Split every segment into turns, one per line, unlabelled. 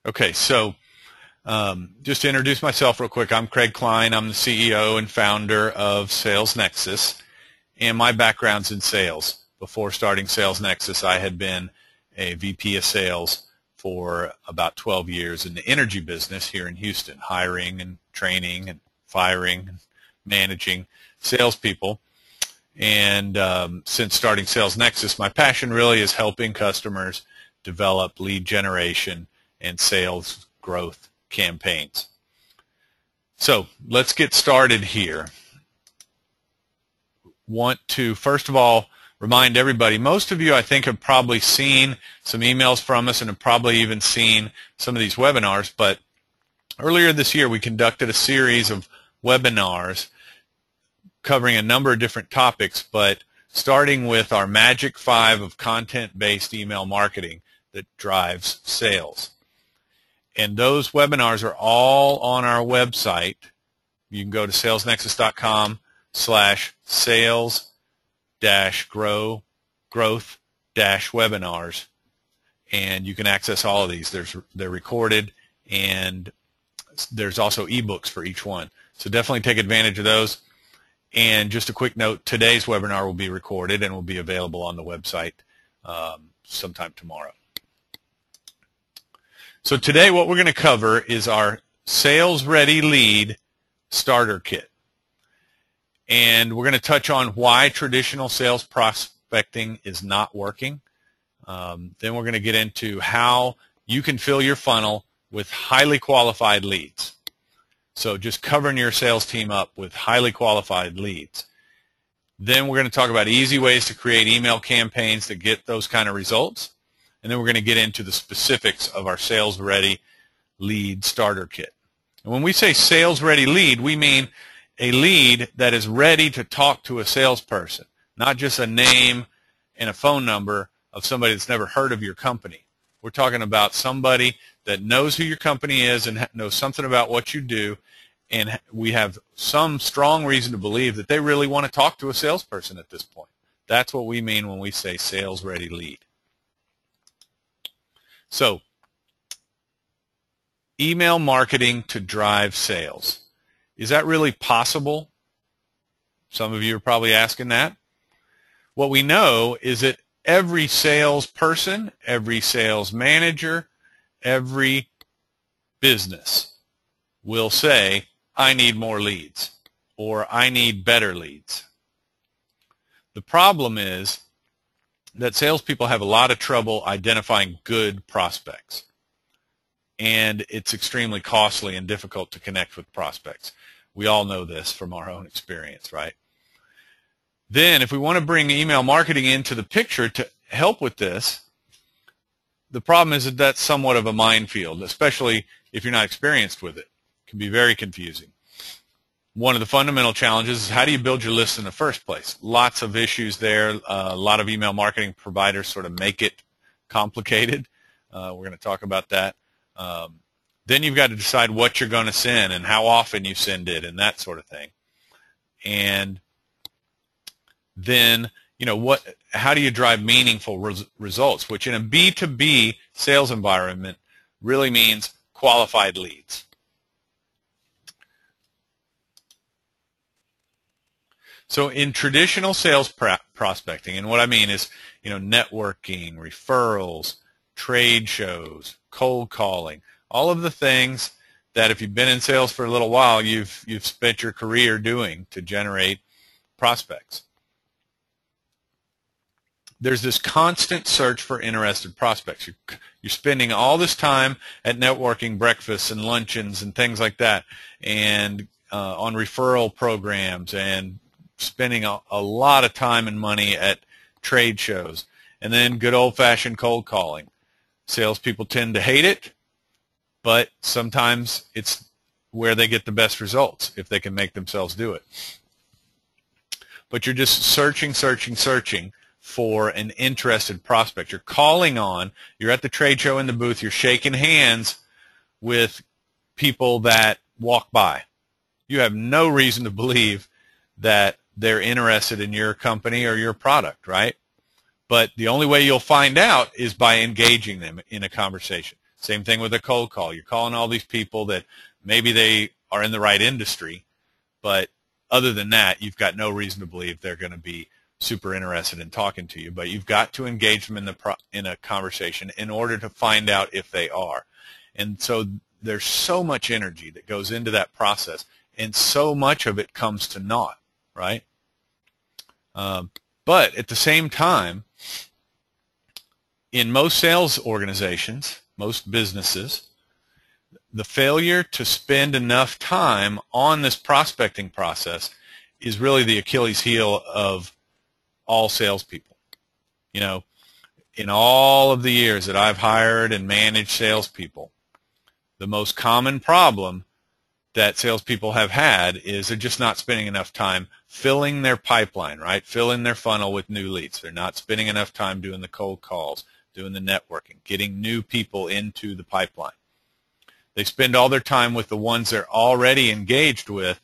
Okay, so just to introduce myself real quick, I'm Craig Klein. I'm the CEO and founder of SalesNexus, and my background's in sales. Before starting SalesNexus, I had been a VP of sales for about 12 years in the energy business here in Houston, hiring and training and firing and managing salespeople. And since starting SalesNexus, my passion really is helping customers develop lead generation and sales growth campaigns. So let's get started here. Want to first of all remind everybody, most of you I think have probably seen some emails from us and have probably even seen some of these webinars, but earlier this year we conducted a series of webinars covering a number of different topics, but starting with our Magic 5 of content-based email marketing that drives sales. And those webinars are all on our website. You can go to salesnexus.com/sales-growth-webinars, and you can access all of these. They're recorded, and there's also ebooks for each one. So definitely take advantage of those. And just a quick note, today's webinar will be recorded and will be available on the website sometime tomorrow. So today what we're going to cover is our Sales Ready Lead Starter Kit. And we're going to touch on why traditional sales prospecting is not working. Then we're going to get into how you can fill your funnel with highly qualified leads. So just covering your sales team up with highly qualified leads. Then we're going to talk about easy ways to create email campaigns that get those kind of results. And then we're going to get into the specifics of our Sales Ready Lead Starter Kit. And when we say Sales Ready Lead, we mean a lead that is ready to talk to a salesperson, not just a name and a phone number of somebody that's never heard of your company. We're talking about somebody that knows who your company is and knows something about what you do, and we have some strong reason to believe that they really want to talk to a salesperson at this point. That's what we mean when we say Sales Ready Lead. So, email marketing to drive sales. Is that really possible? Some of you are probably asking that. What we know is that every salesperson, every sales manager, every business will say, I need more leads, or I need better leads. The problem is that salespeople have a lot of trouble identifying good prospects, and it's extremely costly and difficult to connect with prospects. We all know this from our own experience, right? Then if we want to bring email marketing into the picture to help with this, the problem is that that's somewhat of a minefield, especially if you're not experienced with it. It can be very confusing. One of the fundamental challenges is how do you build your list in the first place? Lots of issues there. A lot of email marketing providers sort of make it complicated. We're going to talk about that. Then you've got to decide what you're going to send and how often you send it and that sort of thing. And then, how do you drive meaningful results, which in a B2B sales environment really means qualified leads. So in traditional sales prospecting, and what I mean is, networking, referrals, trade shows, cold calling, all of the things that if you've been in sales for a little while, you've spent your career doing to generate prospects. There's this constant search for interested prospects. You're spending all this time at networking breakfasts and luncheons and things like that, and on referral programs, and spending a lot of time and money at trade shows, and then good old-fashioned cold calling. Salespeople tend to hate it, but sometimes it's where they get the best results if they can make themselves do it. But you're just searching for an interested prospect. You're calling on, you're at the trade show in the booth, you're shaking hands with people that walk by. You have no reason to believe that they're interested in your company or your product, right? But the only way you'll find out is by engaging them in a conversation. Same thing with a cold call. You're calling all these people that maybe they are in the right industry, but other than that, you've got no reason to believe they're going to be super interested in talking to you. But you've got to engage them in a conversation in order to find out if they are. And so there's so much energy that goes into that process, and so much of it comes to naught, right? But at the same time, in most sales organizations, most businesses, the failure to spend enough time on this prospecting process is really the Achilles heel of all salespeople. You know, in all of the years that I've hired and managed salespeople, the most common problem that salespeople have had is they're just not spending enough time filling their pipeline, right? Filling their funnel with new leads. They're not spending enough time doing the cold calls, doing the networking, getting new people into the pipeline. They spend all their time with the ones they're already engaged with,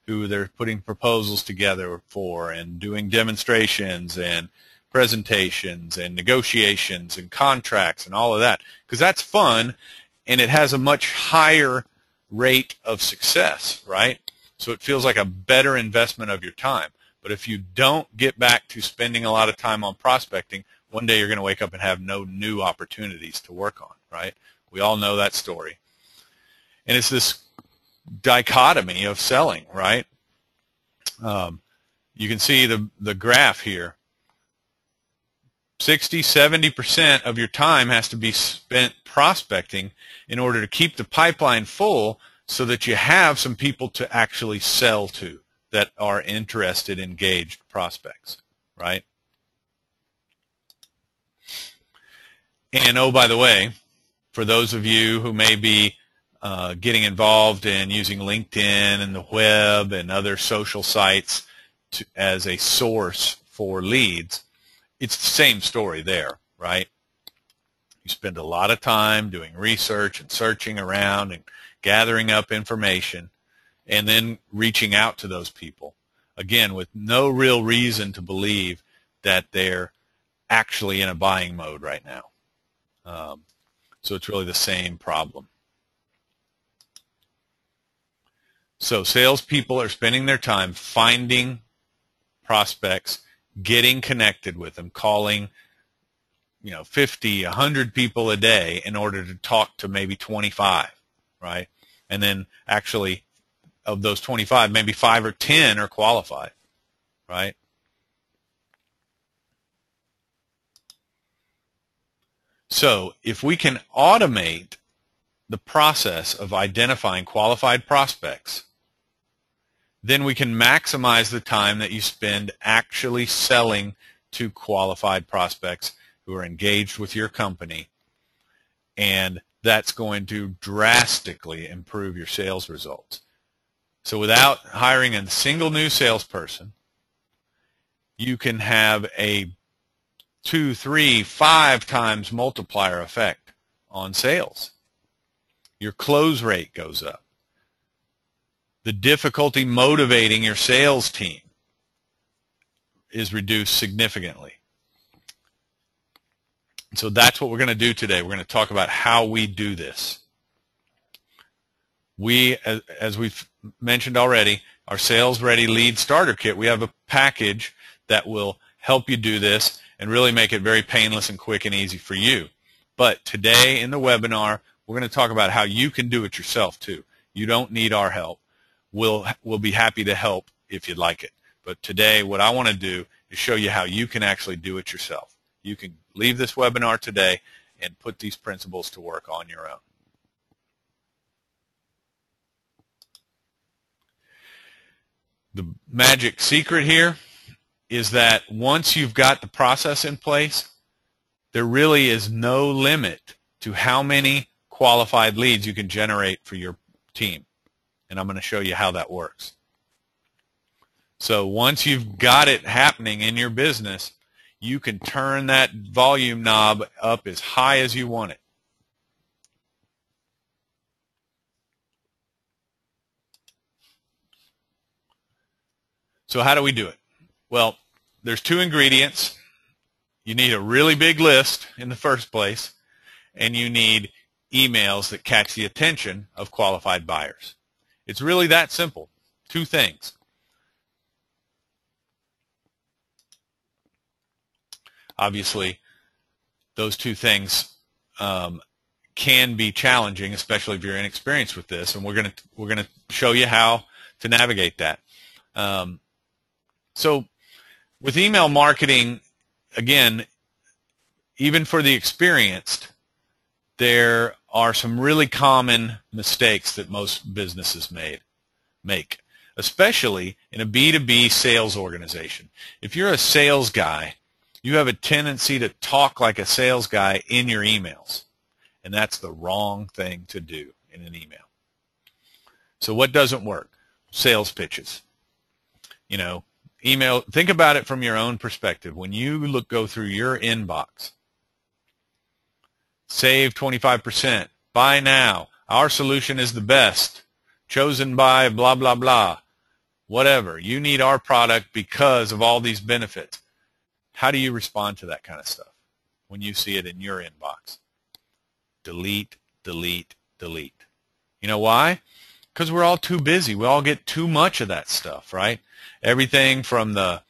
who they're putting proposals together for and doing demonstrations and presentations and negotiations and contracts and all of that, because that's fun and it has a much higher rate of success, right? So it feels like a better investment of your time. But if you don't get back to spending a lot of time on prospecting, one day you're going to wake up and have no new opportunities to work on, right? We all know that story. And it's this dichotomy of selling, right? You can see the graph here. 60-70% of your time has to be spent prospecting in order to keep the pipeline full so that you have some people to actually sell to that are interested, engaged prospects, right? And oh, by the way, for those of you who may be getting involved in using LinkedIn and the web and other social sites as a source for leads, it's the same story there, right? You spend a lot of time doing research and searching around and gathering up information and then reaching out to those people, again, with no real reason to believe that they're actually in a buying mode right now. So it's really the same problem. So salespeople are spending their time finding prospects, getting connected with them, calling 50, 100 people a day in order to talk to maybe 25, right? And then actually of those 25, maybe 5 or 10 are qualified, right? So if we can automate the process of identifying qualified prospects, then we can maximize the time that you spend actually selling to qualified prospects who are engaged with your company, and that's going to drastically improve your sales results. So without hiring a single new salesperson, you can have a 2, 3, 5 times multiplier effect on sales. Your close rate goes up. The difficulty motivating your sales team is reduced significantly. So that's what we're going to do today. We're going to talk about how we do this. We, as we've mentioned already, our Sales Ready Lead Starter Kit, we have a package that will help you do this and really make it very painless and quick and easy for you. But today in the webinar, we're going to talk about how you can do it yourself too. You don't need our help. We'll be happy to help if you'd like it. But today what I want to do is show you how you can actually do it yourself. You can leave this webinar today and put these principles to work on your own. The magic secret here is that once you've got the process in place, there really is no limit to how many qualified leads you can generate for your team. And I'm going to show you how that works. So once you've got it happening in your business, you can turn that volume knob up as high as you want it. So how do we do it? Well, there's 2 ingredients. You need a really big list in the first place, and you need emails that catch the attention of qualified buyers. It's really that simple. Two things. Obviously, those two things can be challenging, especially if you're inexperienced with this, and we're gonna show you how to navigate that. So with email marketing, again, even for the experienced, there are some really common mistakes that most businesses make, especially in a B2B sales organization. If you're a sales guy, you have a tendency to talk like a sales guy in your emails, and that's the wrong thing to do in an email. So what doesn't work? Sales pitches. You know, email, think about it from your own perspective. When you go through your inbox, save 25%, buy now, our solution is the best, chosen by blah, blah, blah, whatever. You need our product because of all these benefits. How do you respond to that kind of stuff when you see it in your inbox? Delete, delete, delete. You know why? Because we're all too busy. We all get too much of that stuff, right? Everything from the,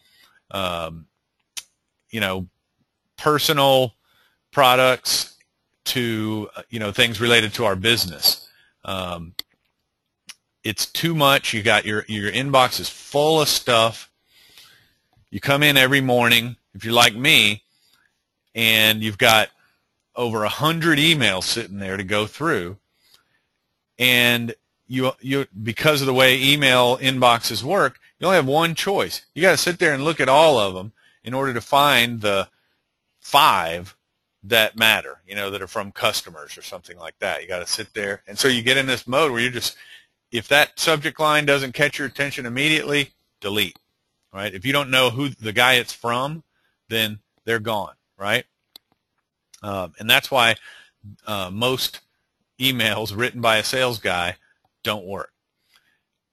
personal products to, things related to our business. It's too much. You got your inbox is full of stuff. You come in every morning, if you're like me, and you've got over 100 emails sitting there to go through, and you because of the way email inboxes work, you only have one choice. You got to sit there and look at all of them in order to find the 5 that matter, that are from customers or something like that. You got to sit there, and so you get in this mode where you're just, if that subject line doesn't catch your attention immediately, delete. Right? If you don't know who the guy it's from, then they're gone, right? And that's why most emails written by a sales guy don't work.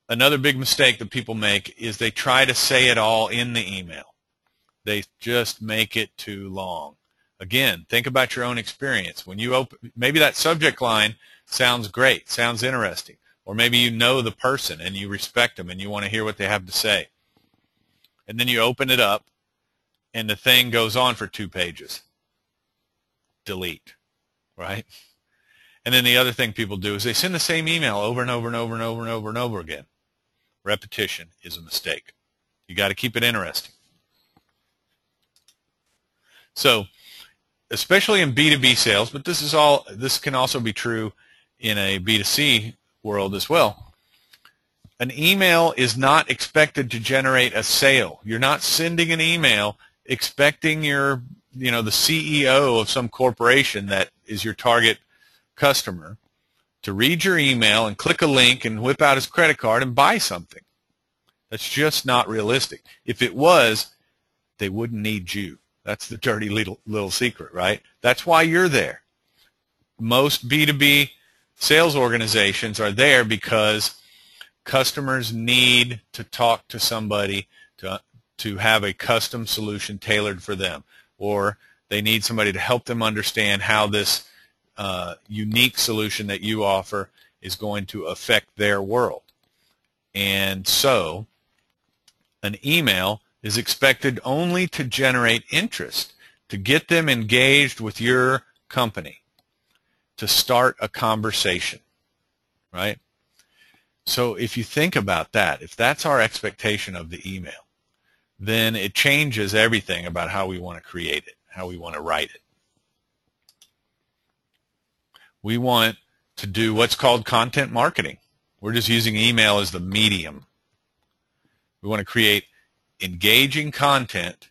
Another big mistake that people make is they try to say it all in the email. They just make it too long. Again, think about your own experience. When you open, maybe that subject line sounds great, sounds interesting, or maybe you know the person and you respect them and you want to hear what they have to say. And then you open it up, and the thing goes on for 2 pages. Delete, right? And then the other thing people do is they send the same email over and over and over and over and over and over again. Repetition is a mistake. You got to keep it interesting. So, especially in B2B sales, but this can also be true in a B2C world as well. An email is not expected to generate a sale. You're not sending an email expecting the CEO of some corporation that is your target customer to read your email and click a link and whip out his credit card and buy something. That's just not realistic. If it was, they wouldn't need you. That's the dirty little secret, right? That's why you're there. Most B2B sales organizations are there because customers need to talk to somebody to have a custom solution tailored for them, or they need somebody to help them understand how this unique solution that you offer is going to affect their world. And so an email is expected only to generate interest, to get them engaged with your company, to start a conversation, right? So if you think about that, if that's our expectation of the email, then it changes everything about how we want to create it, how we want to write it. We want to do what's called content marketing. We're just using email as the medium. We want to create engaging content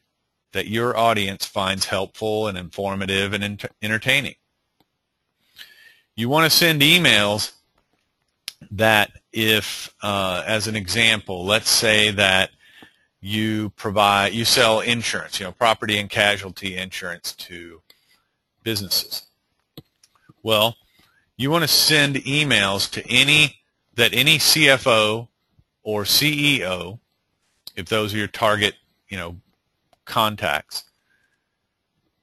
that your audience finds helpful and informative and entertaining. You want to send emails that if, as an example, let's say that you sell insurance, property and casualty insurance to businesses. Well, you want to send emails to any CFO or CEO, if those are your target, contacts,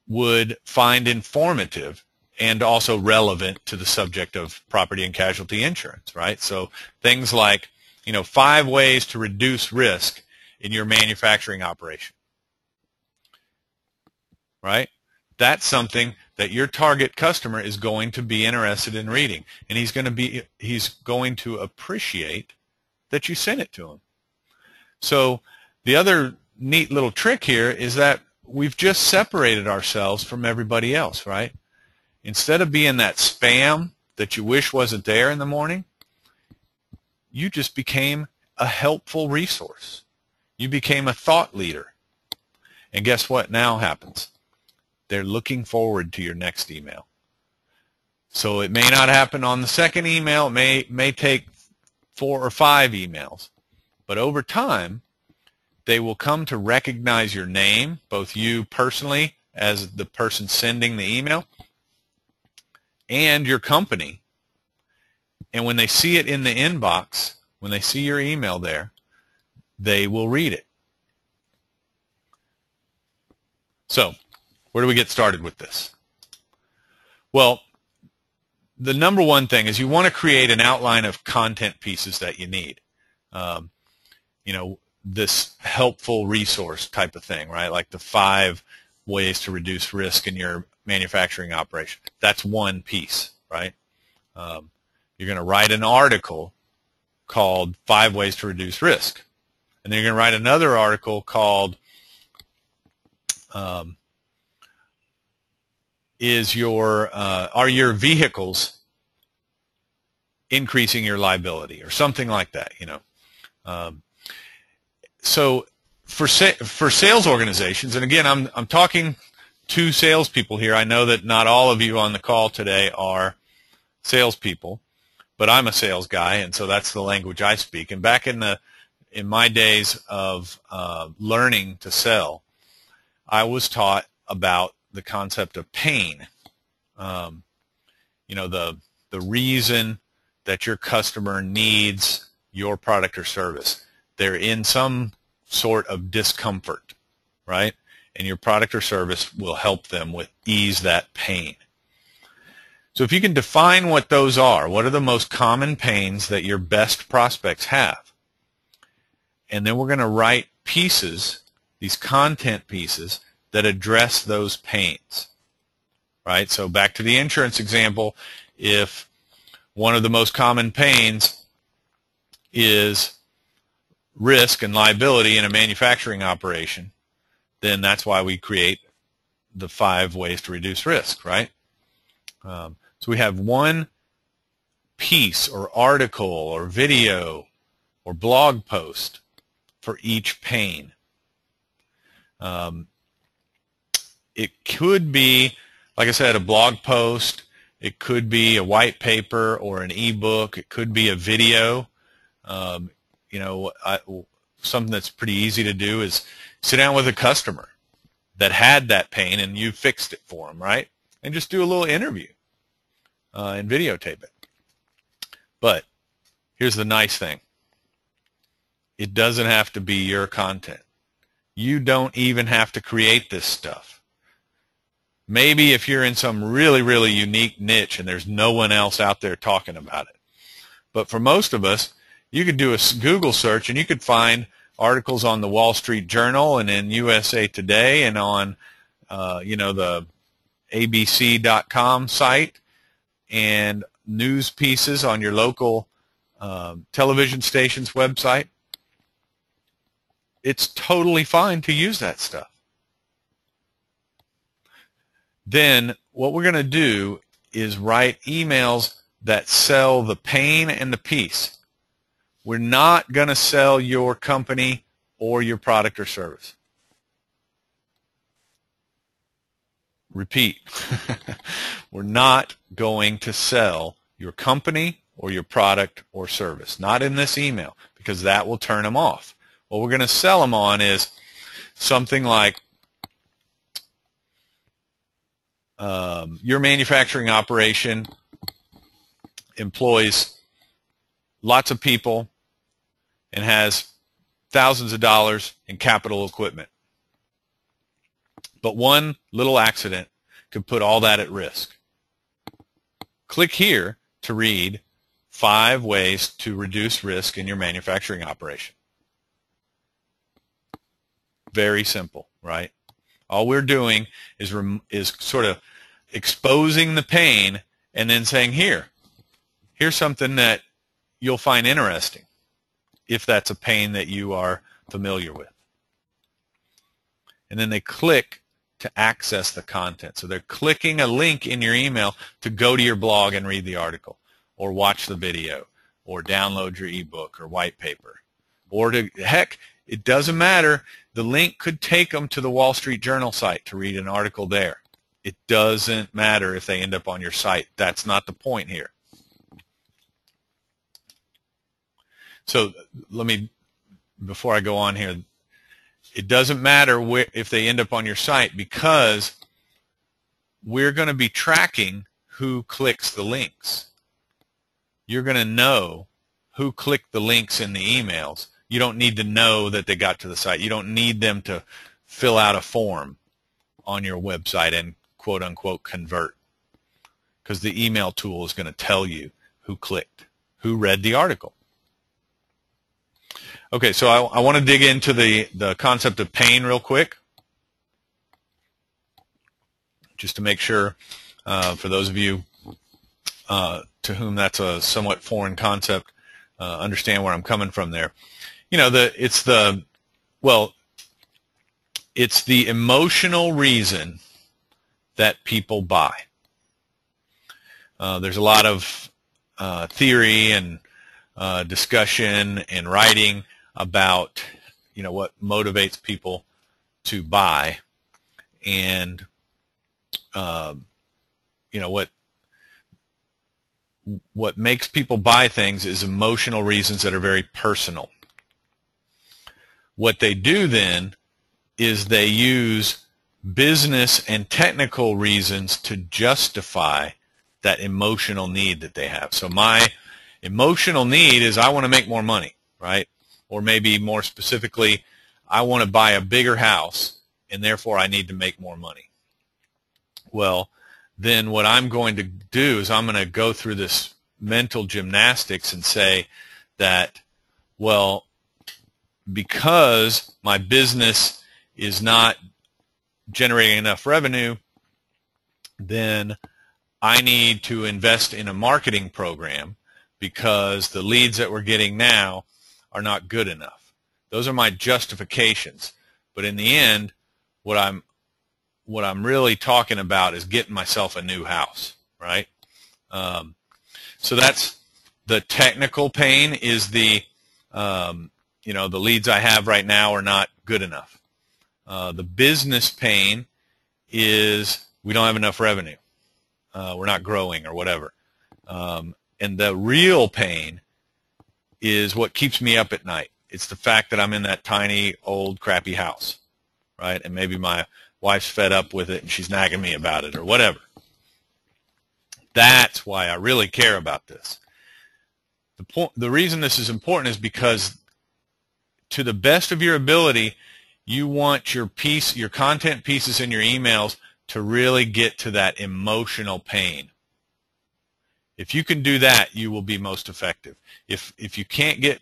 would find informative and also relevant to the subject of property and casualty insurance, right? So things like, 5 ways to reduce risk in your manufacturing operation, right? That's something that your target customer is going to be interested in reading, and he's going to appreciate that you sent it to him. So the other neat little trick here is that we've just separated ourselves from everybody else, right? Instead of being that spam that you wish wasn't there in the morning, you just became a helpful resource. You became a thought leader. And guess what now happens? They're looking forward to your next email. So it may not happen on the second email. It may take 4 or 5 emails. But over time, they will come to recognize your name, both you personally as the person sending the email and your company. And when they see it in the inbox, when they see your email there, they will read it. So, where do we get started with this? Well, the number one thing is you want to create an outline of content pieces that you need. This helpful resource type of thing, right? Like the 5 ways to reduce risk in your manufacturing operation. That's one piece, right? You're going to write an article called 5 ways to reduce risk. And then you're going to write another article called are your vehicles increasing your liability, or something like that, So for sales organizations, and again, I'm talking to salespeople here. I know that not all of you on the call today are salespeople, but I'm a sales guy, and so that's the language I speak. And back in my days of learning to sell, I was taught about the concept of pain. The reason that your customer needs your product or service. They're in some sort of discomfort, right? And your product or service will help them ease that pain. So if you can define what those are, what are the most common pains that your best prospects have? And then we're going to write pieces, these content pieces, that address those pains, right? So back to the insurance example, if one of the most common pains is risk and liability in a manufacturing operation, then that's why we create the 5 ways to reduce risk, right? So we have one piece or article or video or blog post for each pain. It could be, like I said, a blog post. It could be a white paper or an ebook. It could be a video. Something that's pretty easy to do is sit down with a customer that had that pain and you fixed it for them, right? And just do a little interview and videotape it. But here's the nice thing. It doesn't have to be your content. You don't even have to create this stuff. Maybe if you're in some really, really unique niche and there's no one else out there talking about it. But for most of us, you could do a Google search and you could find articles on the Wall Street Journal and in USA Today and on, the ABC.com site, and news pieces on your local television station's website. It's totally fine to use that stuff. Then what we're going to do is write emails that sell the pain and the piece. We're not going to sell your company or your product or service. Repeat. We're not going to sell your company or your product or service. Not in this email, because that will turn them off. What we're going to sell them on is something like your manufacturing operation employs lots of people and has thousands of dollars in capital equipment. But one little accident could put all that at risk. Click here to read 5 ways to reduce risk in your manufacturing operation. Very simple, right? All we're doing is sort of exposing the pain and then saying, here's something that you'll find interesting if that's a pain that you are familiar with. And then they click to access the content. So they're clicking a link in your email to go to your blog and read the article, or watch the video, or download your ebook or white paper. Or heck, it doesn't matter. The link could take them to the Wall Street Journal site to read an article there. It doesn't matter if they end up on your site. That's not the point here. So before I go on here, it doesn't matter if they end up on your site, because we're going to be tracking who clicks the links. You're going to know who clicked the links in the emails. You don't need to know that they got to the site. You don't need them to fill out a form on your website and quote-unquote convert, because the email tool is going to tell you who clicked, who read the article. Okay, so I want to dig into the concept of pain real quick, just to make sure for those of you to whom that's a somewhat foreign concept, understand where I'm coming from there. You know, it's the emotional reason that people buy. There's a lot of theory and discussion and writing about, you know, what motivates people to buy, and you know, what makes people buy things is emotional reasons that are very personal. What they do then is they use business and technical reasons to justify that emotional need that they have. So my emotional need is I want to make more money, right? Or maybe more specifically, I want to buy a bigger house, and therefore I need to make more money. Well, then what I'm going to do is I'm going to go through this mental gymnastics and say that, well, because my business is not generating enough revenue, then I need to invest in a marketing program, because the leads that we're getting now are not good enough. Those are my justifications. But in the end, what I'm really talking about is getting myself a new house, right? So that's the technical pain, is the you know, the leads I have right now are not good enough. The business pain is we don't have enough revenue. We're not growing or whatever. And the real pain is what keeps me up at night. It's the fact that I'm in that tiny, old, crappy house, right? And maybe my wife's fed up with it and she's nagging me about it or whatever. That's why I really care about this. The reason this is important is because, to the best of your ability, you want your content pieces in your emails to really get to that emotional pain. If you can do that, you will be most effective. If you can't get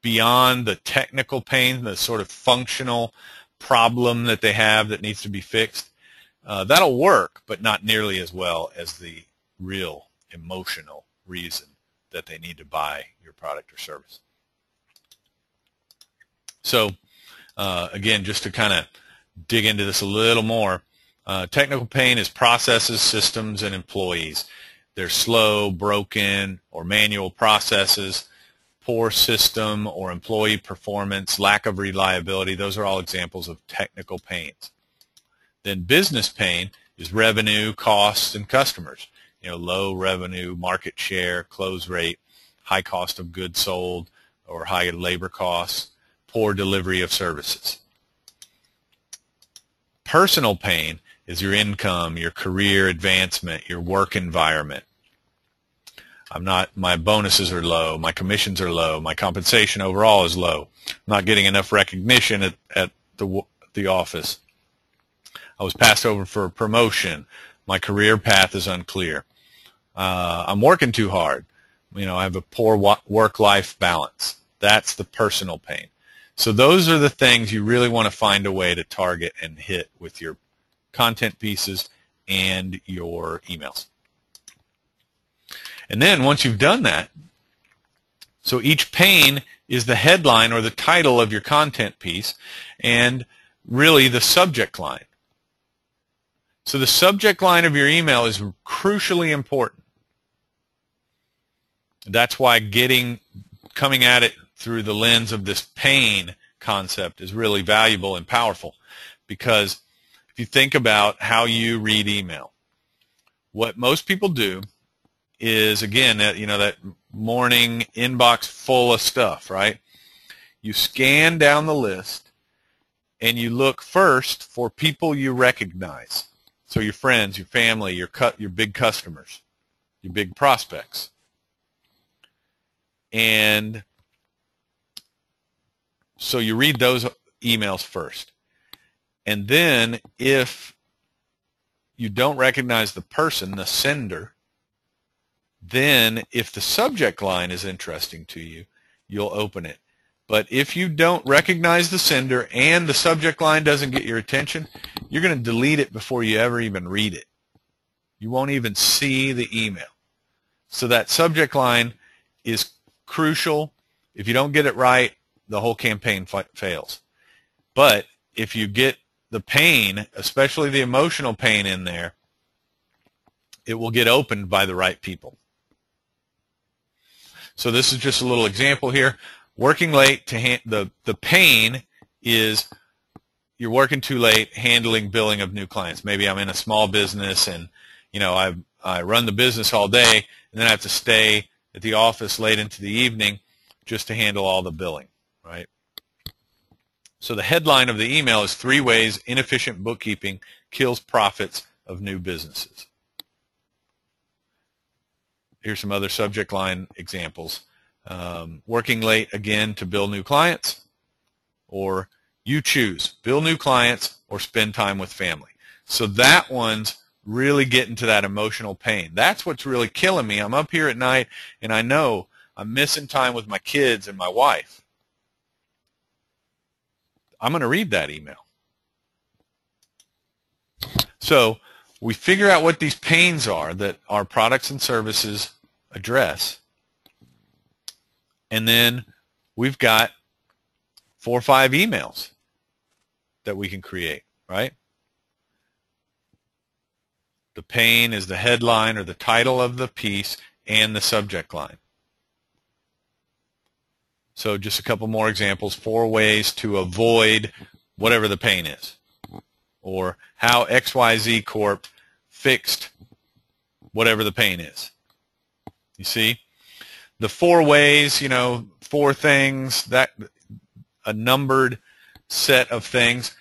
beyond the technical pain, the sort of functional problem that they have that needs to be fixed, that'll work, but not nearly as well as the real emotional reason that they need to buy your product or service. So again, just to kind of dig into this a little more, technical pain is processes, systems, and employees. They're slow, broken, or manual processes, poor system or employee performance, lack of reliability. Those are all examples of technical pains. Then business pain is revenue, costs, and customers. You know, low revenue, market share, close rate, high cost of goods sold, or high labor costs, poor delivery of services. Personal pain is your income, your career advancement, your work environment. My bonuses are low, my commissions are low, my compensation overall is low. I'm not getting enough recognition at the office. I was passed over for a promotion. My career path is unclear. I'm working too hard. I have a poor work-life balance. That's the personal pain. So those are the things you really want to find a way to target and hit with your content pieces and your emails. And then once you've done that, so each pain is the headline or the title of your content piece and really the subject line. So the subject line of your email is crucially important. That's why coming at it through the lens of this pain concept is really valuable and powerful, because if you think about how you read email, what most people do is, again, that morning inbox full of stuff, right? You scan down the list and you look first for people you recognize. So your friends, your family, your big customers, your big prospects. And so you read those emails first. And then if you don't recognize the person, the sender, then if the subject line is interesting to you, you'll open it. But if you don't recognize the sender and the subject line doesn't get your attention, you're going to delete it before you ever even read it. You won't even see the email. So that subject line is crucial. If you don't get it right, the whole campaign fails. But if you get the pain, especially the emotional pain in there, it will get opened by the right people. So this is just a little example here. Working late the pain is you're working too late handling billing of new clients. Maybe I'm in a small business and I run the business all day and then I have to stay at the office late into the evening just to handle all the billing, right? So the headline of the email is 3 ways inefficient bookkeeping kills profits of new businesses. Here's some other subject line examples. Working late again to bill new clients, or you choose, bill new clients or spend time with family. So that one's really getting to that emotional pain. That's what's really killing me. I'm up here at night and I know I'm missing time with my kids and my wife. I'm going to read that email. So we figure out what these pains are that our products and services address. And then we've got 4 or 5 emails that we can create, right? The pain is the headline or the title of the piece and the subject line. So just a couple more examples. 4 ways to avoid whatever the pain is, or how XYZ Corp fixed whatever the pain is. You see? The 4 ways, 4 things, that a numbered set of things,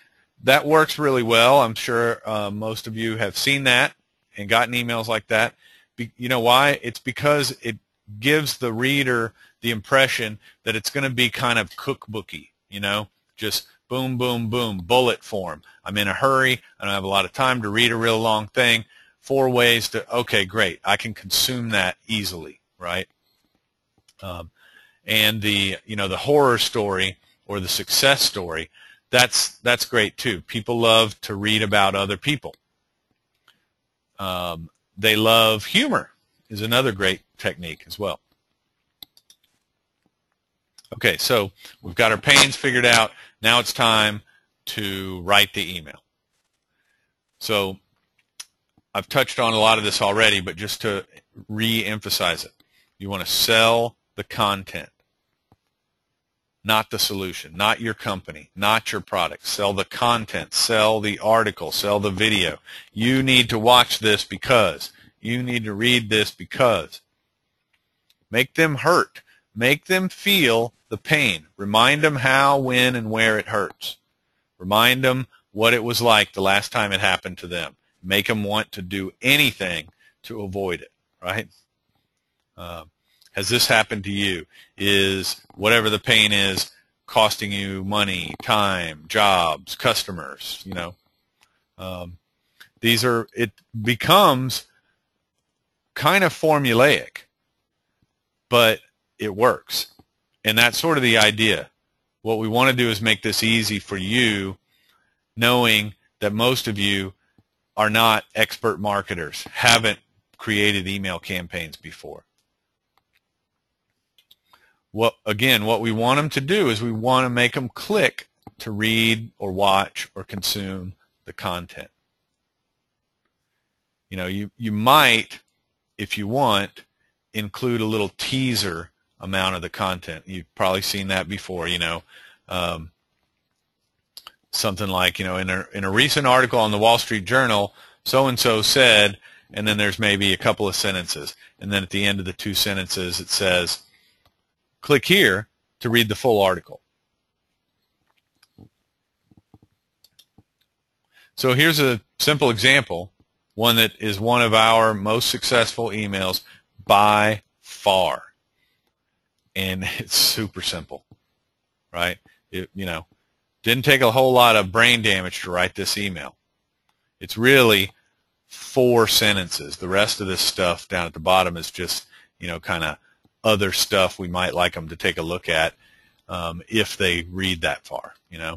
that works really well. I'm sure most of you have seen that and gotten emails like that. You know why? It's because it gives the reader the impression that it's going to be kind of cookbooky, just boom, boom, boom, bullet form. I'm in a hurry. I don't have a lot of time to read a real long thing. 4 ways to, okay, great. I can consume that easily, right? And the horror story or the success story, that's great too. People love to read about other people. They love humor is another great technique as well. Okay, so we've got our pains figured out. Now it's time to write the email. So I've touched on a lot of this already, but just to re-emphasize it, you want to sell the content, not the solution, not your company, not your product. Sell the content, sell the article, sell the video. You need to watch this because. You need to read this because. Make them hurt. Make them feel the pain. Remind them how, when, and where it hurts. Remind them what it was like the last time it happened to them. Make them want to do anything to avoid it, right? Has this happened to you? Is whatever the pain is costing you money, time, jobs, customers, it becomes kind of formulaic, but it works. And that's sort of the idea. What we want to do is make this easy for you, knowing that most of you are not expert marketers, haven't created email campaigns before. What we want them to do is we want to make them click to read or watch or consume the content. You know, you might, if you want, include a little teaser amount of the content. You've probably seen that before, you know. Something like, you know, in a recent article on the Wall Street Journal, so-and-so said, and then there's maybe a couple of sentences. And then at the end of the 2 sentences, it says, click here to read the full article. So here's a simple example, one that is one of our most successful emails by far. And it's super simple, right? It, you know, didn't take a whole lot of brain damage to write this email. It's really 4 sentences. The rest of this stuff down at the bottom is just, you know, kind of other stuff we might like them to take a look at if they read that far, you know.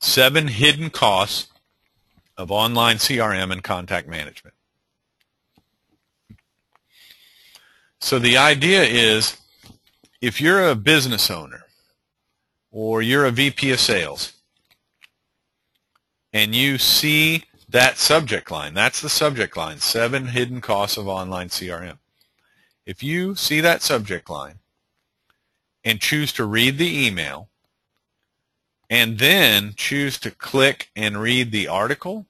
7 hidden costs of online CRM and contact management. So the idea is, if you're a business owner or you're a VP of sales and you see that subject line, that's the subject line, 7 hidden costs of online CRM. If you see that subject line and choose to read the email and then choose to click and read the article,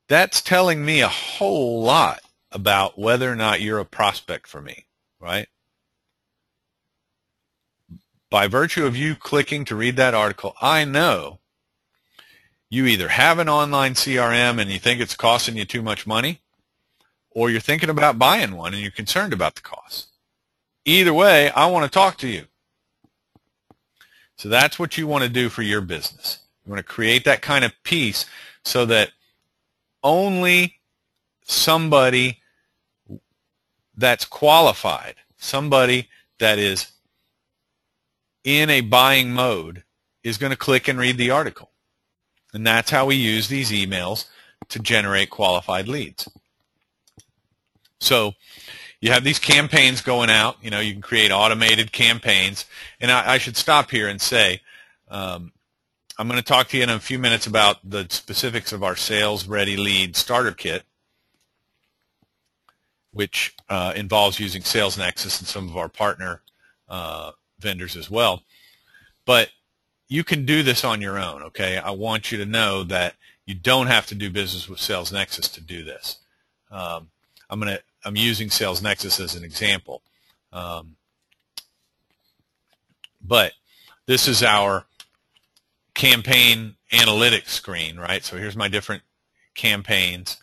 that's telling me a whole lot about whether or not you're a prospect for me, right? By virtue of you clicking to read that article, I know you either have an online CRM and you think it's costing you too much money, or you're thinking about buying one and you're concerned about the cost. Either way, I want to talk to you. So that's what you want to do for your business. You want to create that kind of piece so that only somebody that's qualified, somebody that is in a buying mode, is going to click and read the article. And that's how we use these emails to generate qualified leads. So you have these campaigns going out. You know, you can create automated campaigns. And I should stop here and say, I'm going to talk to you in a few minutes about the specifics of our Sales Ready Lead Starter Kit, which involves using SalesNexus and some of our partner vendors as well. But you can do this on your own, okay? I want you to know that you don't have to do business with SalesNexus to do this. I'm using SalesNexus as an example. But this is our campaign analytics screen, right? So here's my different campaigns,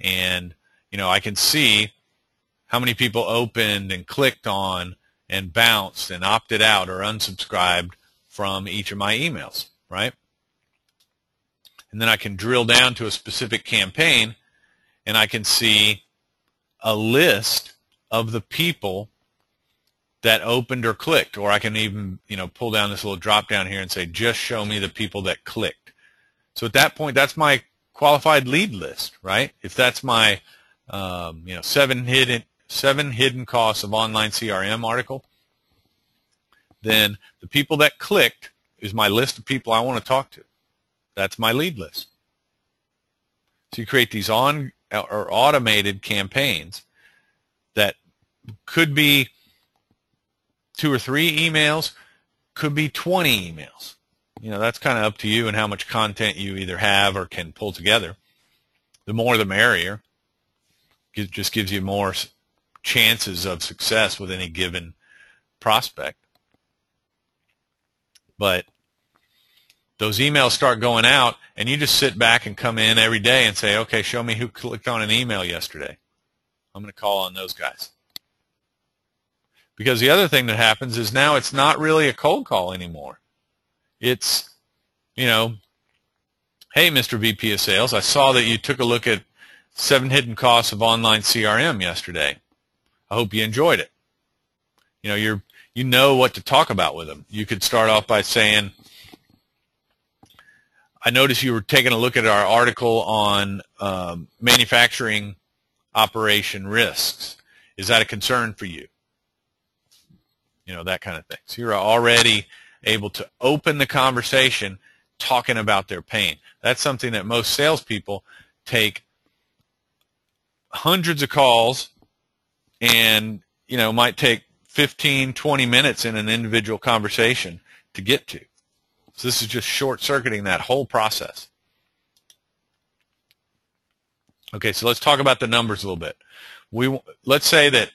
and you know, I can see how many people opened and clicked on and bounced and opted out or unsubscribed from each of my emails, right? And then I can drill down to a specific campaign and I can see a list of the people that opened or clicked, or I can even, you know, pull down this little drop down here and say, just show me the people that clicked. So at that point, that's my qualified lead list, right? If that's my, you know, seven hidden costs of online CRM article, then the people that clicked is my list of people I want to talk to. That's my lead list. So you create these automated campaigns that could be 2 or 3 emails, could be 20 emails. You know, that's kind of up to you and how much content you either have or can pull together. The more the merrier. It just gives you more chances of success with any given prospect. But those emails start going out, and you just sit back and come in every day and say, okay, show me who clicked on an email yesterday. I'm going to call on those guys. Because the other thing that happens is now it's not really a cold call anymore. It's, you know, Hey, Mr. VP of Sales, I saw that you took a look at 7 hidden costs of online CRM yesterday. I hope you enjoyed it. You know what to talk about with them. You could start off by saying, I noticed you were taking a look at our article on manufacturing operation risks. Is that a concern for you? That kind of thing. So you're already able to open the conversation talking about their pain. That's something that most salespeople take hundreds of calls and, might take 15, 20 minutes in an individual conversation to get to. So this is just short-circuiting that whole process. Okay, so let's talk about the numbers a little bit. Let's say that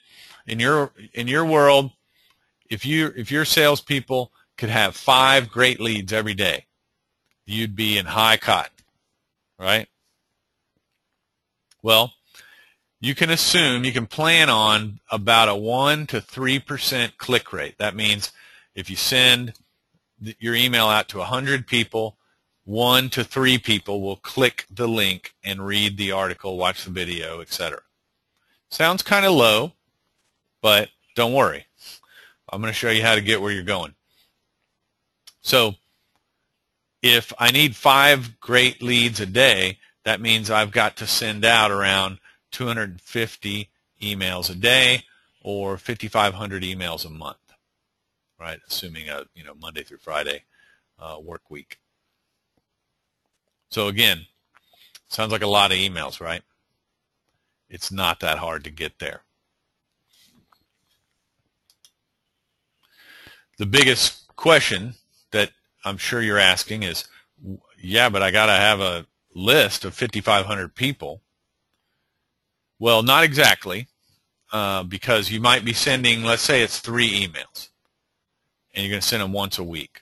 in your world, if your salespeople could have 5 great leads every day, you'd be in high cotton, right? Well, you can plan on about a 1 to 3% click rate. That means if you send your email out to 100 people, 1 to 3 people will click the link and read the article, watch the video, etc. Sounds kind of low, but don't worry. I'm going to show you how to get where you're going. So if I need 5 great leads a day, that means I've got to send out around 250 emails a day or 5,500 emails a month, right? Assuming a Monday through Friday work week. So again, sounds like a lot of emails, right? It's not that hard to get there. The biggest question that I'm sure you're asking is, yeah, but I got to have a list of 5,500 people. Well, not exactly, because you might be sending, let's say it's 3 emails, and you're going to send them once a week.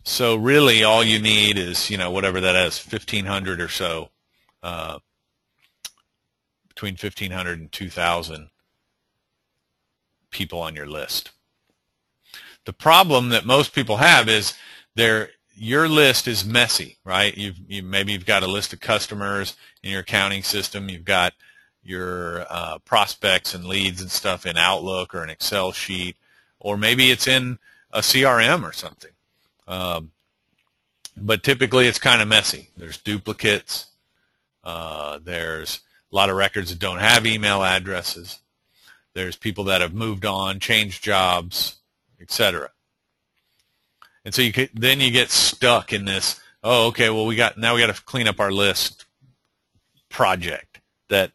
So really all you need is, whatever that is, 1,500 or so, between 1,500 and 2,000 people on your list. The problem that most people have is your list is messy, right? Maybe you've got a list of customers in your accounting system. You've got your prospects and leads and stuff in Outlook or an Excel sheet, or maybe it's in a CRM or something. But typically it's kind of messy. There's duplicates. There's a lot of records that don't have email addresses. There's people that have moved on, changed jobs, etc. And so then you get stuck in this, oh, okay, well now we got to clean up our list project that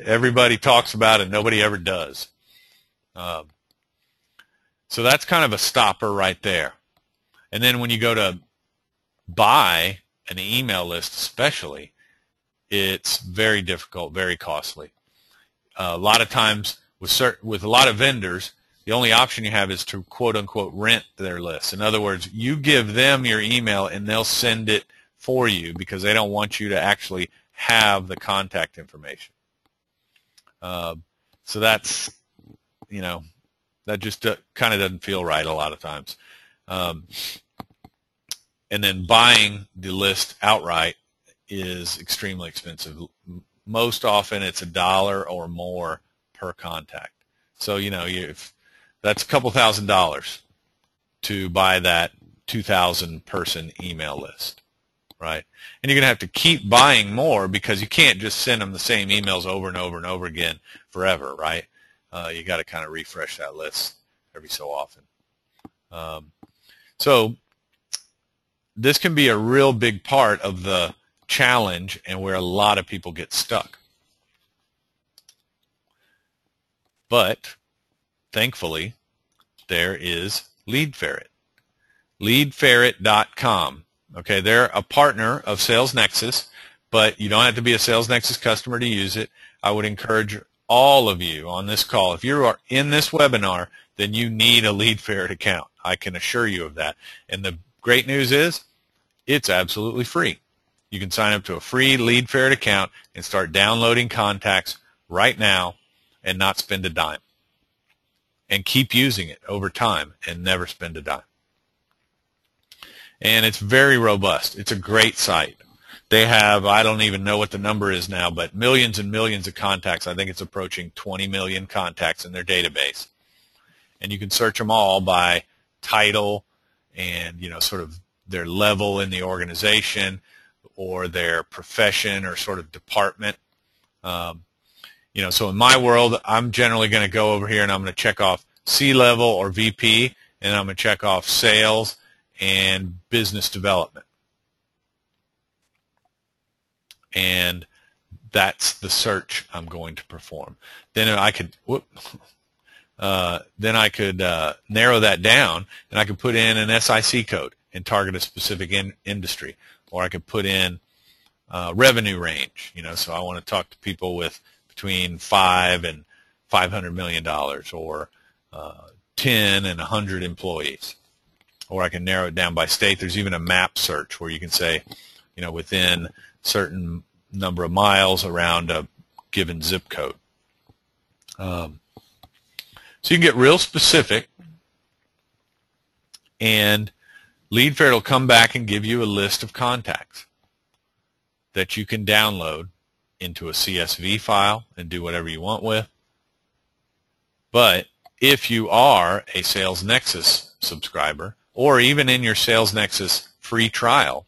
everybody talks about and nobody ever does. So that's kind of a stopper right there. And then when you go to buy an email list especially, it's very difficult, very costly. A lot of times with a lot of vendors, the only option you have is to quote-unquote rent their list. In other words, you give them your email and they'll send it for you because they don't want you to actually have the contact information. So that's, that just kind of doesn't feel right a lot of times. And then buying the list outright is extremely expensive. Most often it's $1 or more per contact. So, that's a couple $1,000s to buy that 2,000 person email list, right? And you're going to have to keep buying more because you can't just send them the same emails over and over and over again forever, right? You got to kind of refresh that list every so often. So this can be a real big part of the challenge and where a lot of people get stuck. But thankfully, there is LeadFerret. LeadFerret.com. Okay, they're a partner of SalesNexus, but you don't have to be a SalesNexus customer to use it. I would encourage all of you on this call, if you are in this webinar, then you need a LeadFerret account. I can assure you of that. And the great news is it's absolutely free. You can sign up to a free LeadFerret account and start downloading contacts right now and not spend a dime. And keep using it over time and never spend a dime. and it's very robust. It's a great site. They have, I don't even know what the number is now, but millions and millions of contacts. I think it's approaching 20 million contacts in their database. And you can search them all by title and, sort of their level in the organization or their profession or sort of department. So in my world, I'm generally going to go over here and I'm going to check off C-level or VP, and I'm going to check off sales and business development. And that's the search I'm going to perform. Then I could narrow that down, and I could put in an SIC code and target a specific industry, or I could put in revenue range. So I want to talk to people with between $5 and $500 million, or 10 and 100 employees. Or I can narrow it down by state. There's even a map search where you can say, within certain number of miles around a given zip code. So you can get real specific, and LeadFerret will come back and give you a list of contacts that you can download into a CSV file and do whatever you want with. But if you are a SalesNexus subscriber, or even in your SalesNexus free trial,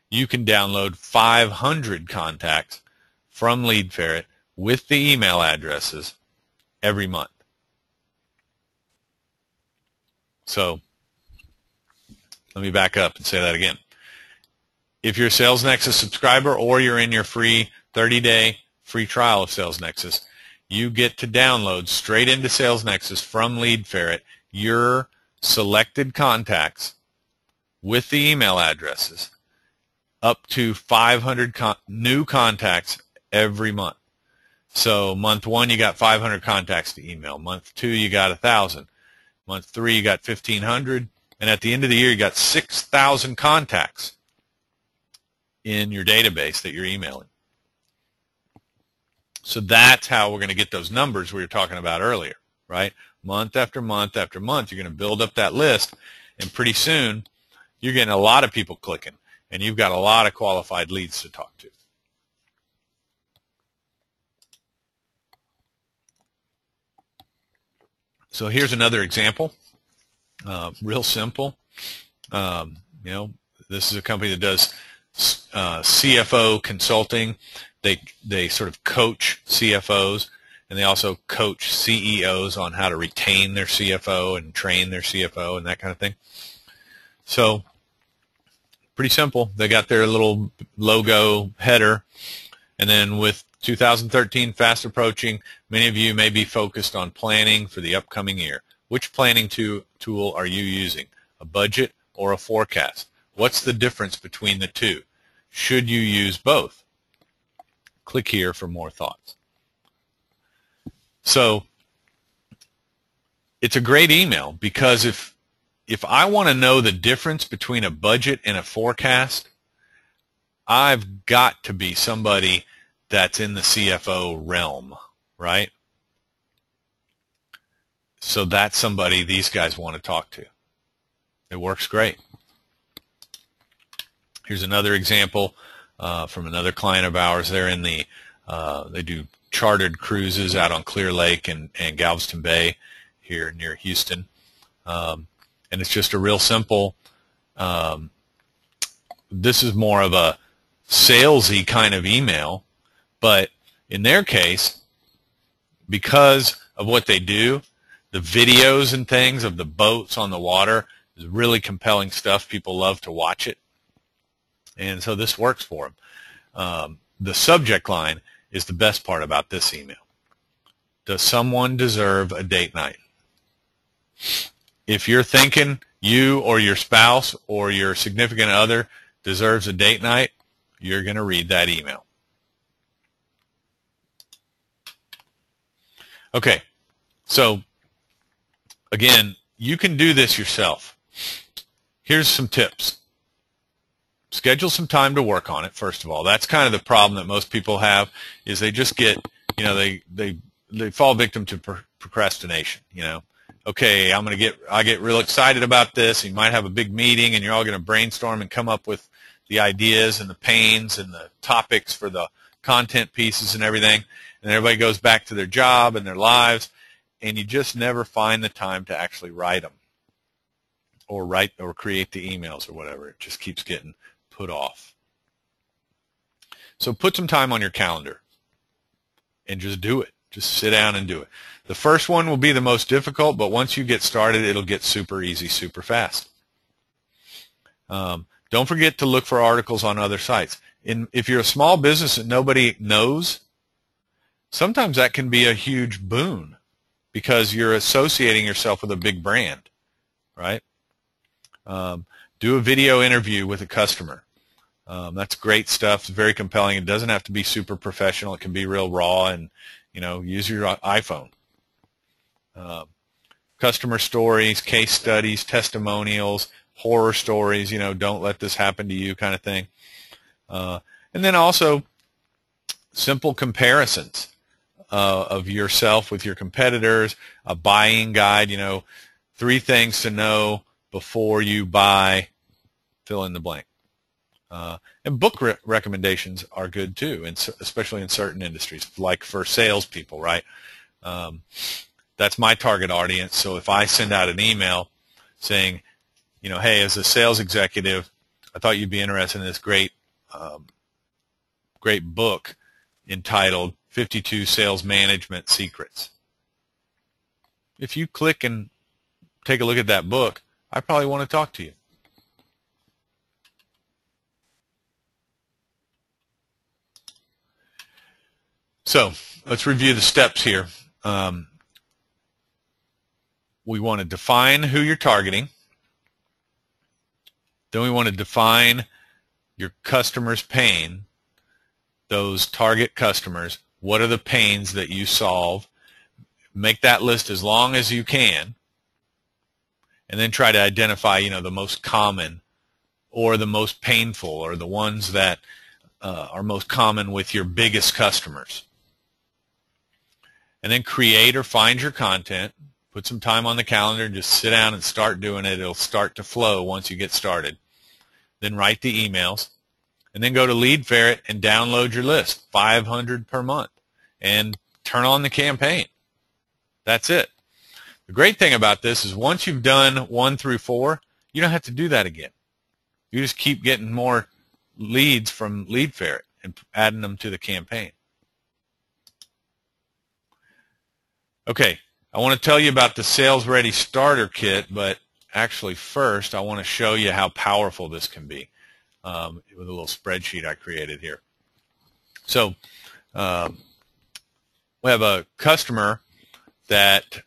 you can download 500 contacts from LeadFerret with the email addresses every month. So let me back up and say that again. If you're a SalesNexus subscriber or you're in your free 30-day free trial of SalesNexus, you get to download straight into SalesNexus from LeadFerret your selected contacts with the email addresses, up to 500 new contacts every month. So month 1, you got 500 contacts to email. Month 2, you got 1,000. Month 3, you got 1,500. And at the end of the year, you got 6,000 contacts in your database that you're emailing. So that's how we're going to get those numbers we were talking about earlier, right? Month after month after month, you're going to build up that list, and pretty soon you're getting a lot of people clicking, and you've got a lot of qualified leads to talk to. So here's another example, real simple. This is a company that does CFO consulting. They sort of coach CFOs, and they also coach CEOs on how to retain their CFO and train their CFO and that kind of thing. So pretty simple. They got their little logo header, and then with 2013 fast approaching, many of you may be focused on planning for the upcoming year. Which planning tool are you using? A budget or a forecast? What's the difference between the two? Should you use both? Click here for more thoughts. So it's a great email, because if I want to know the difference between a budget and a forecast, I've got to be somebody that's in the CFO realm, right? So that's somebody these guys want to talk to. It works great. Here's another example from another client of ours. They're in the they do chartered cruises out on Clear Lake and Galveston Bay here near Houston, and it's just a real simple. This is more of a salesy kind of email, but in their case, because of what they do, the videos and things of the boats on the water is really compelling stuff. People love to watch it. And so this works for them. The subject line is the best part about this email. Does someone deserve a date night? If you're thinking you or your spouse or your significant other deserves a date night, you're going to read that email. Okay, so again, you can do this yourself. Here's some tips. Schedule some time to work on it, first of all. That's kind of the problem that most people have, is they just get, they fall victim to procrastination, okay, I get real excited about this. You might have a big meeting and you're all going to brainstorm and come up with the ideas and the pains and the topics for the content pieces and everything. And everybody goes back to their job and their lives, and you just never find the time to actually write them or create the emails or whatever. It just keeps getting put off. So put some time on your calendar and just do it. Just sit down and do it. The first one will be the most difficult, but once you get started, it'll get super easy, super fast. Don't forget to look for articles on other sites. If you're a small business that nobody knows, sometimes that can be a huge boon because you're associating yourself with a big brand, right? Do a video interview with a customer. That's great stuff. It's very compelling. It doesn't have to be super professional. It can be real raw, and use your iPhone. Customer stories, case studies, testimonials, horror stories, don't let this happen to you kind of thing. And then also simple comparisons of yourself with your competitors, a buying guide, 3 things to know before you buy, fill in the blank. And book recommendations are good too, and especially in certain industries, like for salespeople, right? That's my target audience. So if I send out an email saying, hey, as a sales executive, I thought you'd be interested in this great book entitled 52 Sales Management Secrets. If you click and take a look at that book, I probably want to talk to you. So let's review the steps here. We want to define who you're targeting. Then we want to define your customer's pain, those target customers. What are the pains that you solve? Make that list as long as you can, and then try to identify, the most common or the most painful or the ones that are most common with your biggest customers. And then create or find your content. Put some time on the calendar and just sit down and start doing it. It'll start to flow once you get started. Then write the emails. And then go to Lead Ferret and download your list, 500 per month, and turn on the campaign. That's it. The great thing about this is once you've done 1 through 4, you don't have to do that again. You just keep getting more leads from Lead Ferret and adding them to the campaign. Okay, I want to tell you about the Sales Ready Starter Kit, but actually first I want to show you how powerful this can be with a little spreadsheet I created here. So we have a customer that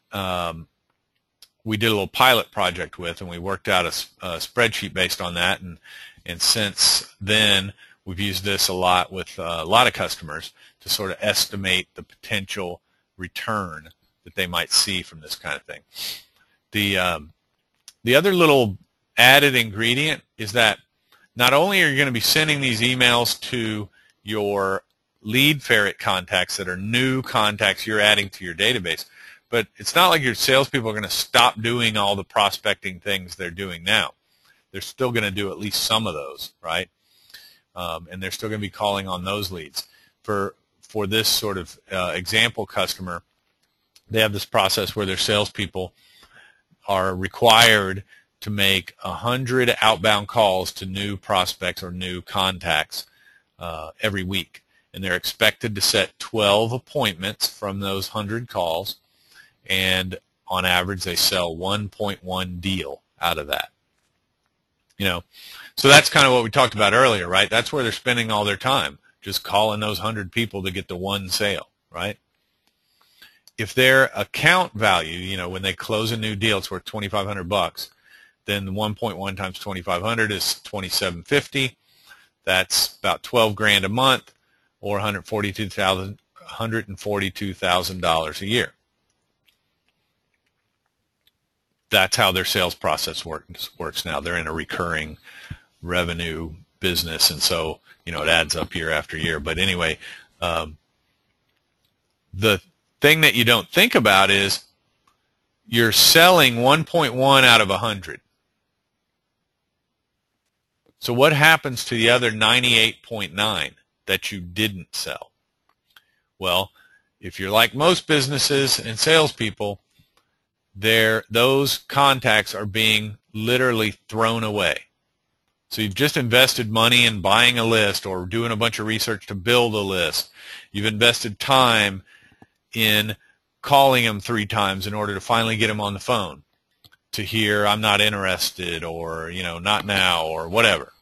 we did a little pilot project with, and we worked out a spreadsheet based on that, and since then we've used this a lot with a lot of customers to sort of estimate the potential return that they might see from this kind of thing. The other little added ingredient is that not only are you going to be sending these emails to your Lead Ferret contacts that are new contacts you're adding to your database, but it's not like your salespeople are going to stop doing all the prospecting things they're doing now. They're still going to do at least some of those, right? And they're still going to be calling on those leads. For this sort of example customer, they have this process where their salespeople are required to make 100 outbound calls to new prospects or new contacts every week. And they're expected to set 12 appointments from those 100 calls, and on average they sell 1.1 deal out of that. So that's kind of what we talked about earlier, right? That's where they're spending all their time, just calling those 100 people to get the one sale, right? If their account value, when they close a new deal, it's worth $2,500, then 1.1 times 2,500 is $2,750. That's about $12,000 a month, or $142,000 a year. That's how their sales process works now. They're in a recurring revenue business, and so it adds up year after year. But anyway, the thing that you don't think about is you're selling 1.1 out of 100. So what happens to the other 98.9 that you didn't sell? Well, if you're like most businesses and salespeople, those contacts are being literally thrown away. So you've just invested money in buying a list or doing a bunch of research to build a list. You've invested time in calling them 3 times in order to finally get them on the phone to hear, I'm not interested, or, not now, or whatever.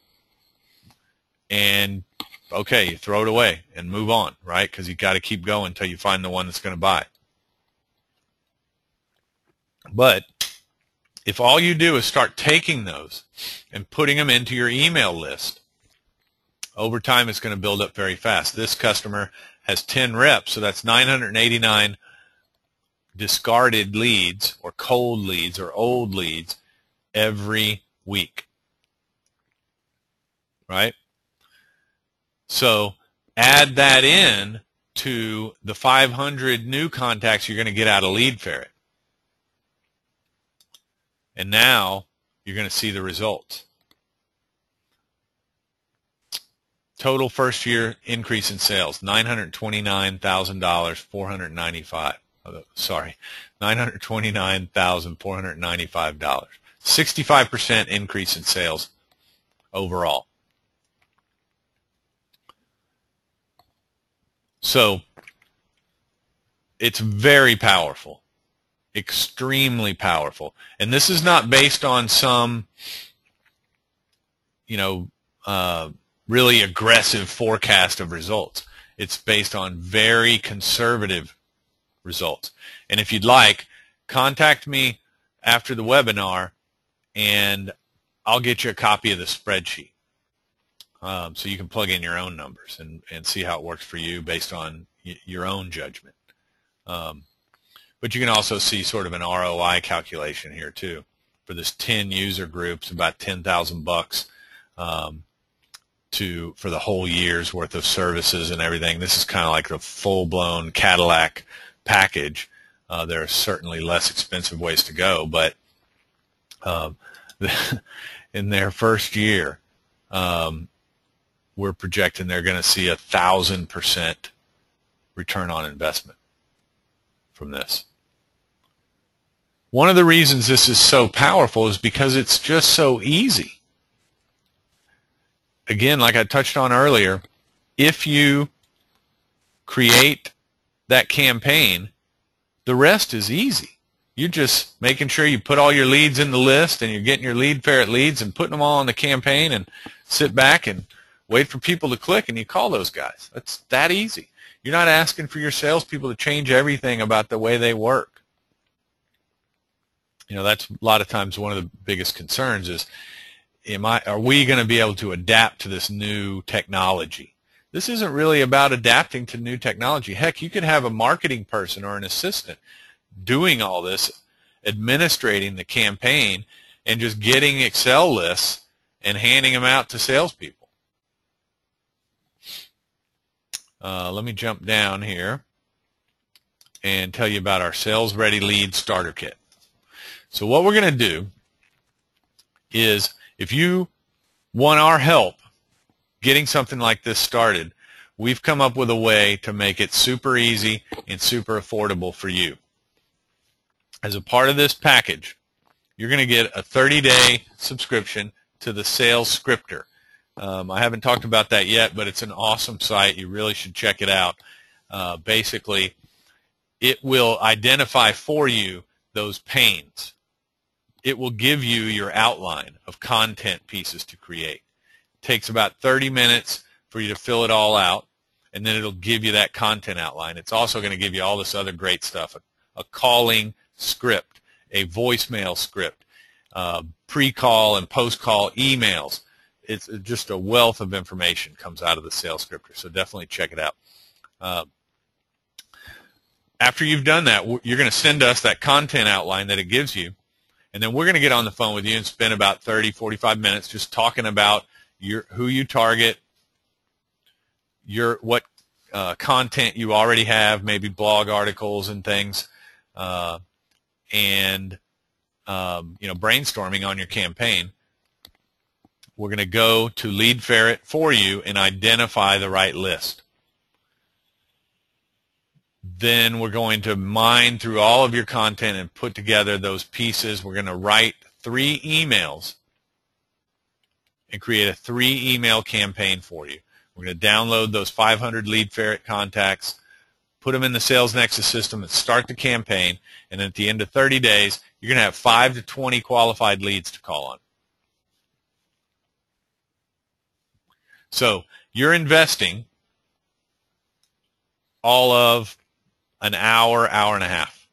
And, okay, you throw it away and move on, right? Because you've got to keep going until you find the one that's going to buy. But if all you do is start taking those and putting them into your email list, over time it's going to build up very fast. This customer has 10 reps, so that's 989 discarded leads or cold leads or old leads every week, right? So add that in to the 500 new contacts you're going to get out of Lead Ferret. And now you're going to see the results. Total first year increase in sales, $929,000, 495. Sorry, $929,495. 65% increase in sales overall. So it's very powerful. Extremely powerful. And this is not based on some, really aggressive forecast of results. It's based on very conservative results. And if you'd like, contact me after the webinar and I'll get you a copy of the spreadsheet. So you can plug in your own numbers and see how it works for you based on your own judgment. But you can also see sort of an ROI calculation here too. For this 10 user groups, about $10,000 for the whole year's worth of services and everything. This is kind of like the full-blown Cadillac package. There are certainly less expensive ways to go, but in their first year, we're projecting they're going to see 1,000% return on investment from this. One of the reasons this is so powerful is because it's just so easy. Again, like I touched on earlier, if you create that campaign, the rest is easy. You're just making sure you put all your leads in the list and you're getting your Lead Ferret leads and putting them all on the campaign and sit back and wait for people to click and you call those guys. That's that easy. You're not asking for your salespeople to change everything about the way they work. That's a lot of times one of the biggest concerns is, are we going to be able to adapt to this new technology? This isn't really about adapting to new technology. Heck, you could have a marketing person or an assistant doing all this, administrating the campaign, and just getting Excel lists and handing them out to salespeople. Let me jump down here and tell you about our Sales Ready Lead Starter Kit. So what we're going to do is, if you want our help getting something like this started, we've come up with a way to make it super easy and super affordable for you. As a part of this package, you're going to get a 30-day subscription to the Sales Scripter. I haven't talked about that yet, but it's an awesome site. You really should check it out. Basically, it will identify for you those pains. It will give you your outline of content pieces to create. It takes about 30 minutes for you to fill it all out, and then it'll give you that content outline. It's also going to give you all this other great stuff, a calling script, a voicemail script, pre-call and post-call emails. It's just a wealth of information comes out of the Sales Scripter, so definitely check it out. After you've done that, you're going to send us that content outline that it gives you, and then we're going to get on the phone with you and spend about 30, 45 minutes just talking about who you target, what content you already have, maybe blog articles and things, and brainstorming on your campaign, we're going to go to Lead Ferret for you and identify the right list. Then we're going to mine through all of your content and put together those pieces. We're going to write 3 emails and create a 3-email campaign for you. We're going to download those 500 Lead Ferret contacts, put them in the SalesNexus system, and start the campaign. And at the end of 30 days, you're going to have 5 to 20 qualified leads to call on. So you're investing all of an hour, hour and a half.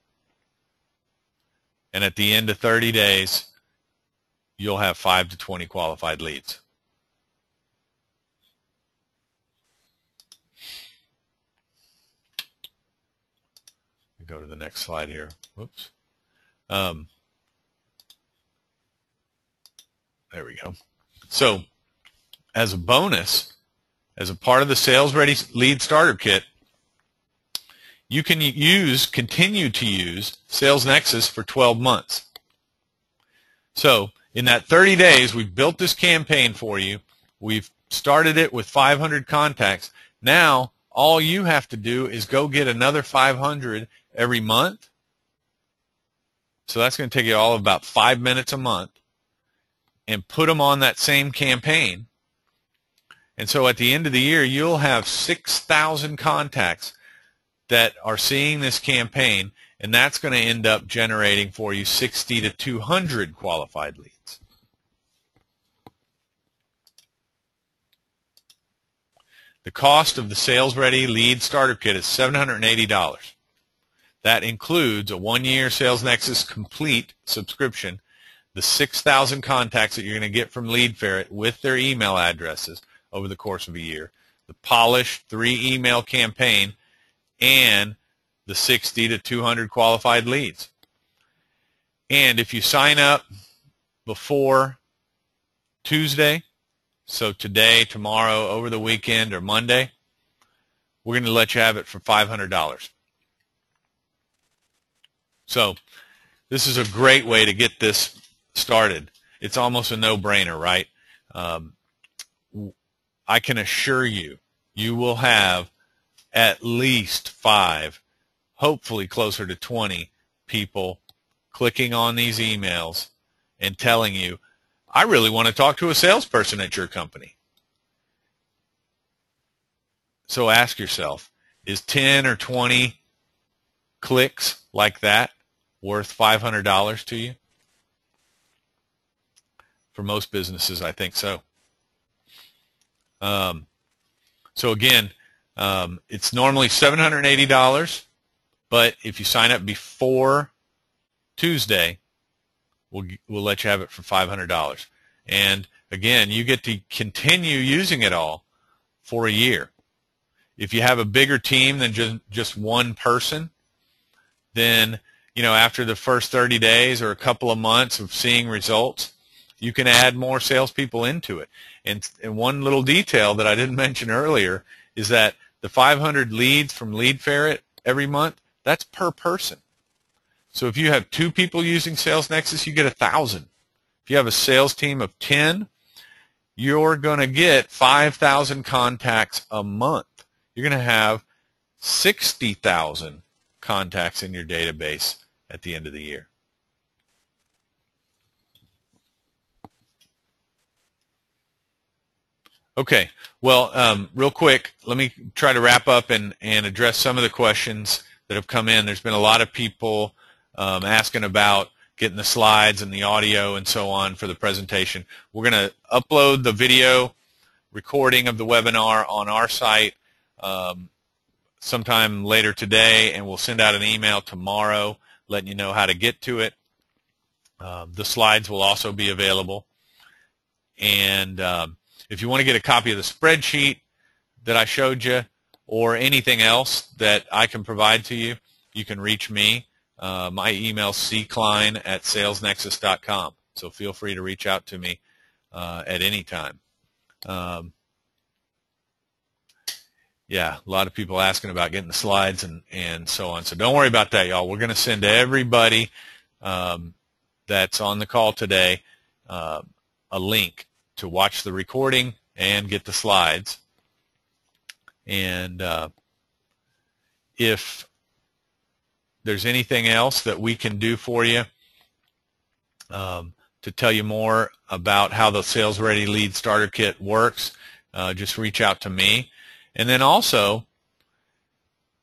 And at the end of 30 days, you'll have 5 to 20 qualified leads. Go to the next slide here. Whoops. There we go. So as a bonus, as a part of the Sales Ready Lead Starter Kit, you can continue to use SalesNexus for 12 months. So in that 30 days, we've built this campaign for you. We've started it with 500 contacts. Now all you have to do is go get another 500 every month. So that's going to take you all of about 5 minutes a month, and put them on that same campaign. And so at the end of the year, you'll have 6,000 contacts that are seeing this campaign, and that's going to end up generating for you 60 to 200 qualified leads. The cost of the Sales Ready Lead Starter Kit is $780. That includes a 1-year SalesNexus Complete subscription, the 6,000 contacts that you're going to get from Lead Ferret with their email addresses over the course of a year, the polished 3-email campaign, and the 60 to 200 qualified leads. And if you sign up before Tuesday, so today, tomorrow, over the weekend, or Monday, we're going to let you have it for $500. So this is a great way to get this started. It's almost a no-brainer, right? I can assure you, you will have at least 5, hopefully closer to 20 people clicking on these emails and telling you, I really want to talk to a salesperson at your company. So ask yourself, is 10 or 20 clicks like that worth $500 to you? For most businesses, I think so. So again, it's normally $780, but if you sign up before Tuesday, we'll let you have it for $500. And again, you get to continue using it all for a year. If you have a bigger team than just one person, then after the first 30 days or a couple of months of seeing results, you can add more salespeople into it. And one little detail that I didn't mention earlier is that the 500 leads from Lead Ferret every month, that's per person. So if you have 2 people using SalesNexus, you get 1,000. If you have a sales team of 10, you're going to get 5,000 contacts a month. You're going to have 60,000 contacts in your database at the end of the year. Okay, well, real quick, let me try to wrap up and address some of the questions that have come in. There's been a lot of people asking about getting the slides and the audio and so on for the presentation. We're going to upload the video recording of the webinar on our site sometime later today, and we'll send out an email tomorrow letting you know how to get to it. The slides will also be available. And if you want to get a copy of the spreadsheet that I showed you or anything else that I can provide to you, you can reach me. My email is ckline@salesnexus.com. So feel free to reach out to me at any time. Yeah, a lot of people asking about getting the slides and so on. So don't worry about that, y'all. We're going to send everybody that's on the call today a link to watch the recording and get the slides. And if there's anything else that we can do for you to tell you more about how the Sales Ready Lead Starter Kit works, just reach out to me. And then also,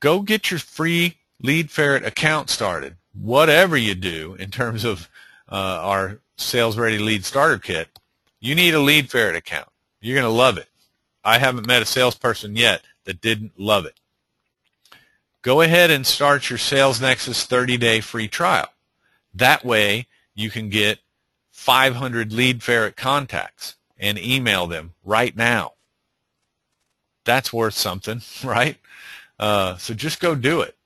go get your free Lead Ferret account started. Whatever you do in terms of our Sales Ready Lead Starter Kit, you need a Lead Ferret account. You're going to love it. I haven't met a salesperson yet that didn't love it. Go ahead and start your SalesNexus 30-day free trial. That way, you can get 500 Lead Ferret contacts and email them right now. That's worth something, right? So just go do it.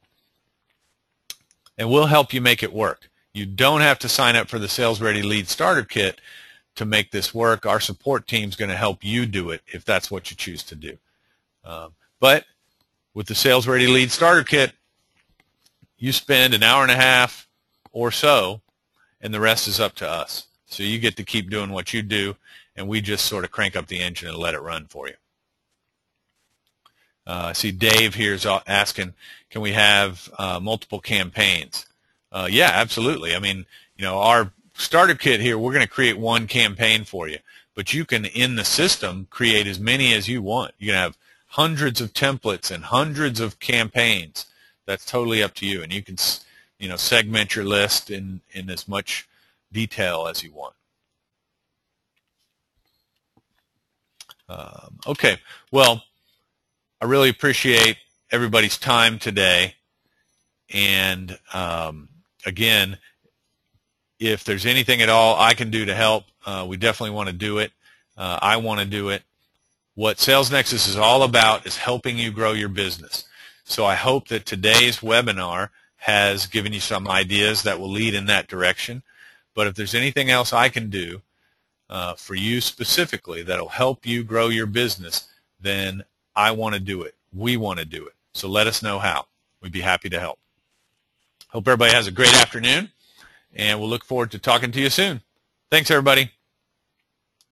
And we'll help you make it work. You don't have to sign up for the Sales Ready Lead Starter Kit to make this work. Our support team is going to help you do it if that's what you choose to do. But with the Sales Ready Lead Starter Kit, you spend an hour and a half or so, and the rest is up to us. So you get to keep doing what you do, and we just sort of crank up the engine and let it run for you. I see Dave here is asking, can we have multiple campaigns? Yeah, absolutely. I mean, our starter kit here, we're going to create one campaign for you, but you can, in the system, create as many as you want. You can have hundreds of templates and hundreds of campaigns. That's totally up to you, and you can, segment your list in as much detail as you want. Okay, well, I really appreciate everybody's time today, and again, if there's anything at all I can do to help, we definitely want to do it. I want to do it. What SalesNexus is all about is helping you grow your business. So I hope that today's webinar has given you some ideas that will lead in that direction. But if there's anything else I can do for you specifically that will help you grow your business, then I want to do it. We want to do it. So let us know how. We'd be happy to help. Hope everybody has a great afternoon, and we'll look forward to talking to you soon. Thanks, everybody.